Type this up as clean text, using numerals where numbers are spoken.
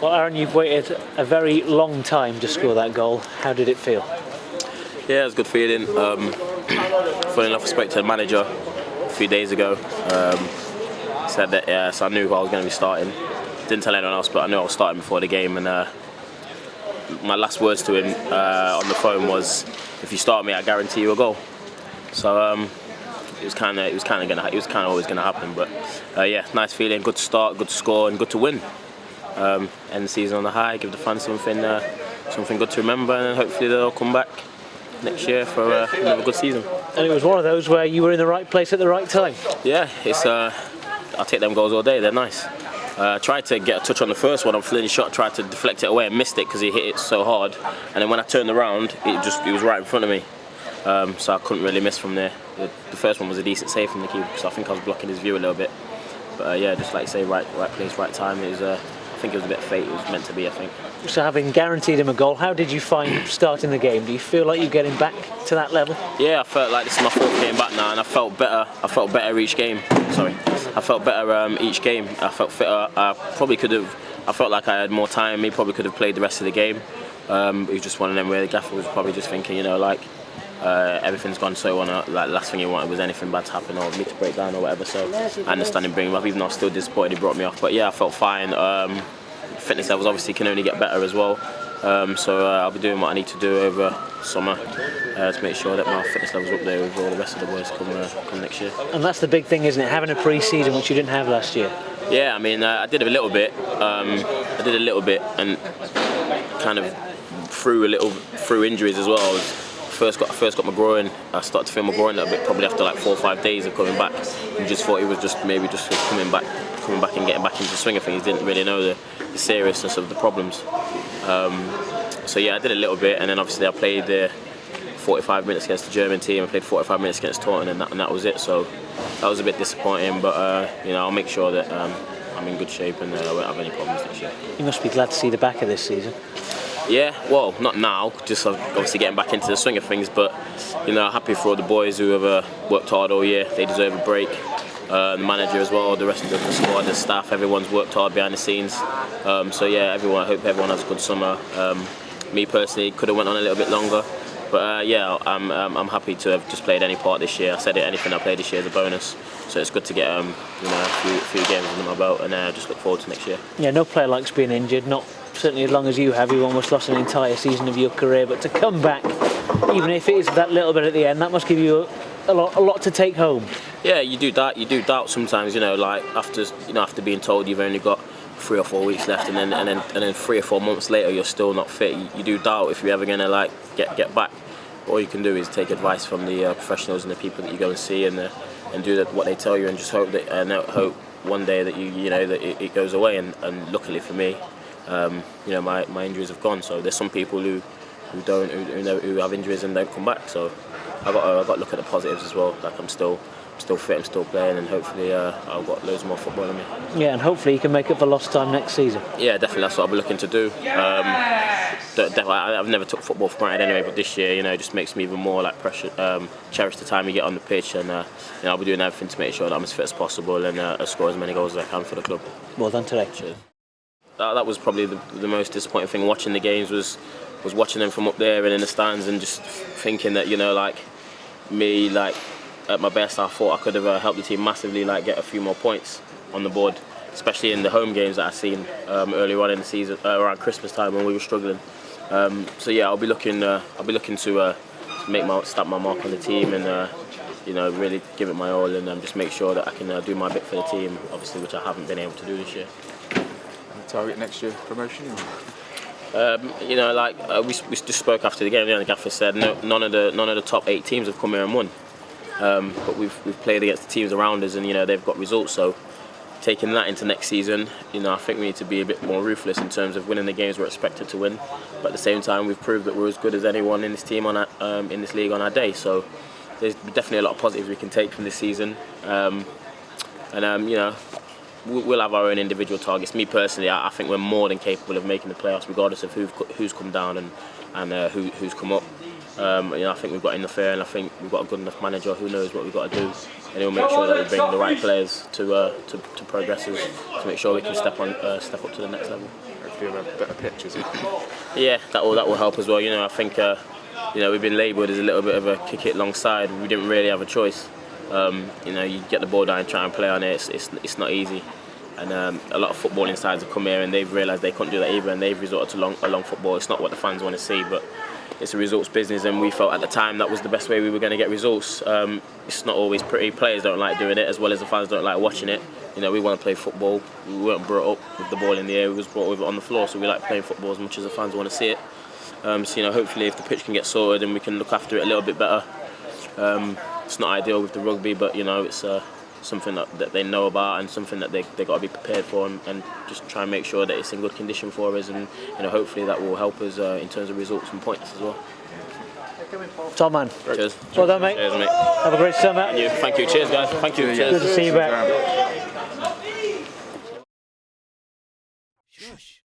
Well, Aaron, you've waited a very long time to score that goal. How did it feel? Yeah, it was a good feeling. Funny enough, I spoke to the manager a few days ago. Said that, so I knew I was going to be starting. Didn't tell anyone else, but I knew I was starting before the game. And my last words to him on the phone was, "If you start me, I guarantee you a goal." So it was kind of always going to happen. But yeah, nice feeling, good to start, good to score, and good to win. End the season on the high, give the fans something good to remember, and hopefully they'll come back next year for another good season. And it was one of those where you were in the right place at the right time. Yeah, I'll take them goals all day. They're nice. Tried to get a touch on the first one on Flynn's shot, tried to deflect it away and missed it because he hit it so hard. And then when I turned around, it was right in front of me. So I couldn't really miss from there. The first one was a decent save from the keeper because I think I was blocking his view a little bit. But yeah, just like you say, right place, right time. I think it was a bit of fate. It was meant to be, I think. So having guaranteed him a goal, how did you find starting the game? Do you feel like you're getting back to that level? Yeah, I felt like this is my fourth game back now, and I felt better. I felt better each game. I felt better each game. I felt fitter. I felt like I had more time. He probably could have played the rest of the game. It was just one of them where the gaffer was probably just thinking, everything's gone so on. Like the last thing he wanted was anything bad to happen or me to break down or whatever. So I understand him bringing him up, even though I was still disappointed he brought me off. But yeah, I felt fine. Fitness levels obviously can only get better as well. So I'll be doing what I need to do over summer to make sure that my fitness levels are up there with all the rest of the boys come next year. And that's the big thing, isn't it? Having a pre-season which you didn't have last year. Yeah, I mean, I did a little bit. And kind of through injuries as well. First got my groin. I started to feel my groin a little bit, probably after like 4 or 5 days of coming back. And just thought it was just coming back and getting back into the swing of things. Didn't really know the seriousness of the problems. So yeah, I did a little bit, and then obviously I played 45 minutes against the German team. I played 45 minutes against Taunton, and that was it. So that was a bit disappointing, but I'll make sure that I'm in good shape and I won't have any problems next year. You must be glad to see the back of this season. Yeah, well, not now, just obviously getting back into the swing of things, but happy for all the boys who have worked hard all year. They deserve a break. The manager as well, the rest of the squad, the staff, everyone's worked hard behind the scenes. So yeah, I hope everyone has a good summer. Me personally, could have went on a little bit longer, but yeah, I'm happy to have just played any part this year. I said it, anything I played this year is a bonus. So it's good to get a few games under my belt, and just look forward to next year. Yeah, no player likes being injured. Not certainly as long as you have. You almost lost an entire season of your career, but to come back, even if it is that little bit at the end, that must give you a lot to take home. Yeah, you do doubt sometimes. After being told you've only got 3 or 4 weeks left, and then 3 or 4 months later you're still not fit. You do doubt if you're ever gonna get back. All you can do is take advice from the professionals and the people that you go and see, and do what they tell you, and just hope hope one day that that it goes away. And luckily for me, my injuries have gone. So there's some people who have injuries and don't come back. So I got to look at the positives as well. Like I'm still fit, I'm still playing, and hopefully I've got loads more football in me. Yeah, and hopefully you can make up for lost time next season. Yeah, definitely, that's what I'll be looking to do. I've never took football for granted anyway, but this year, it just makes me even more cherish the time you get on the pitch, and I'll be doing everything to make sure that I'm as fit as possible and score as many goals as I can for the club. Well done today. Cheers. That was probably the most disappointing thing watching the games was watching them from up there and in the stands, and just thinking that me at my best, I thought I could have helped the team massively, get a few more points on the board, especially in the home games that I've seen earlier on in the season, around Christmas time when we were struggling. So yeah, I'll be looking to stamp my mark on the team, and really give it my all, and just make sure that I can do my bit for the team, obviously, which I haven't been able to do this year. Target next year promotion? We just spoke after the game. The gaffer said none of the top 8 teams have come here and won. But we've played against the teams around us, and they've got results. So taking that into next season, I think we need to be a bit more ruthless in terms of winning the games we're expected to win. But at the same time, we've proved that we're as good as anyone in this team in this league on our day. So there's definitely a lot of positives we can take from this season. We'll have our own individual targets. Me personally, I think we're more than capable of making the playoffs, regardless of who's come down and who's come up. I think we've got enough here, and I think we've got a good enough manager who knows what we've got to do, and he'll make sure that we bring the right players to progress us, to make sure we can step up to the next level. Hopefully have a better pitch, is it? Yeah, that will help as well. I think we've been labelled as a little bit of a kick it long side. We didn't really have a choice. You get the ball down and try and play on it. It's not easy. And a lot of footballing sides have come here and they've realised they couldn't do that either, and they've resorted to long football. It's not what the fans want to see, but it's a results business, and we felt at the time that was the best way we were going to get results. It's not always pretty. Players don't like doing it, as well as the fans don't like watching it. We want to play football. We weren't brought up with the ball in the air. We was brought with it on the floor, so we like playing football as much as the fans want to see it. Hopefully if the pitch can get sorted and we can look after it a little bit better. It's not ideal with the rugby, but it's something that they know about and something that they got to be prepared for, and just try and make sure that it's in good condition for us, and hopefully that will help us in terms of results and points as well. Top man. Cheers. Well done, mate. Cheers, mate. Have a great summer. And you. Thank you. Cheers, guys. Thank you. Cheers. Good to see you back. Shush.